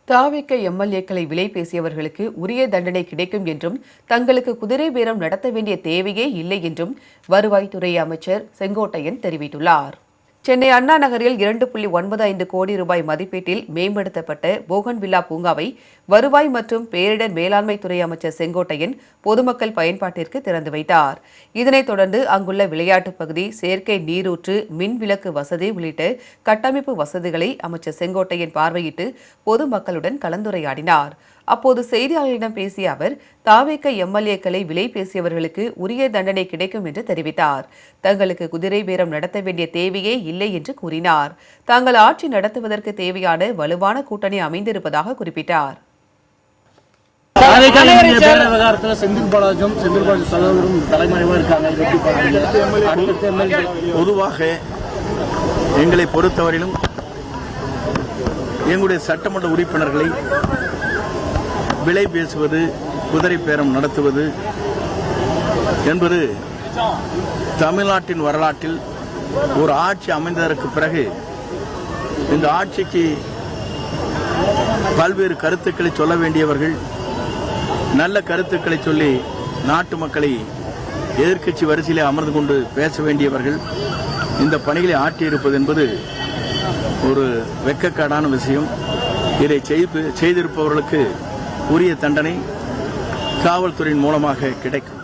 தாவேக எம்எல்ஏக்களை விலை பேசியவர்களுக்கு உரிய தண்டனை கிடைக்கும் என்றும் தங்களுக்கு குதிரை பேரம் நடத்த வேண்டிய தேவையே இல்லை என்றும் வருவாய்த்துறை அமைச்சர் செங்கோட்டையன் தெரிவித்துள்ளார். சென்னை அண்ணா நகரில் 2.95 கோடி ரூபாய் மதிப்பீட்டில் மேம்படுத்தப்பட்ட போகன்வில்லா பூங்காவை வருவாய் மற்றும் பேரிடர் மேலாண்மை துறை அமைச்சர் செங்கோட்டையன் பொதுமக்கள் பயன்பாட்டிற்கு திறந்து வைத்தார். இதனைத் தொடர்ந்து அங்குள்ள விளையாட்டுப் பகுதி, செயற்கை நீரூற்று, மின் விளக்கு வசதி உள்ளிட்ட கட்டமைப்பு வசதிகளை அமைச்சர் செங்கோட்டையன் பார்வையிட்டு பொதுமக்களுடன் கலந்துரையாடினார். அப்போது செய்தியாளர்களிடம் பேசிய அவர், தாவேக எம்எல்ஏக்களை விலை பேசியவர்களுக்கு உரிய தண்டனை கிடைக்கும் என்று தெரிவித்தார். தங்களுக்கு குதிரை பேரம் நடத்த வேண்டிய தேவையே இல்லை என்று கூறினார். தாங்கள் ஆட்சி நடத்துவதற்கு தேவையான வலுவான கூட்டணி அமைந்திருப்பதாக குறிப்பிட்டார். பொதுவாக எங்களை பொறுத்தவரையிலும் எங்களுடைய சட்டமன்ற உறுப்பினர்களை விலை பேசுவது, குதிரை பேரம் நடத்துவது என்பது தமிழ்நாட்டின் வரலாற்றில் ஒரு ஆட்சி அமைந்ததற்கு பிறகு இந்த ஆட்சிக்கு பல்வேறு கருத்துக்களை சொல்ல வேண்டியவர்கள் நல்ல கருத்துக்களை சொல்லி நாட்டு மக்களை எதிர்க்கட்சி வரிசையிலே அமர்ந்து கொண்டு பேச வேண்டியவர்கள் இந்த பணிகளை ஆற்றியிருப்பது என்பது ஒரு வெட்கக்கேடான விஷயம். இதை செய்திருப்பவர்களுக்கு உரிய தண்டனை காவல்துறையின் மூலமாக கிடைக்கும்.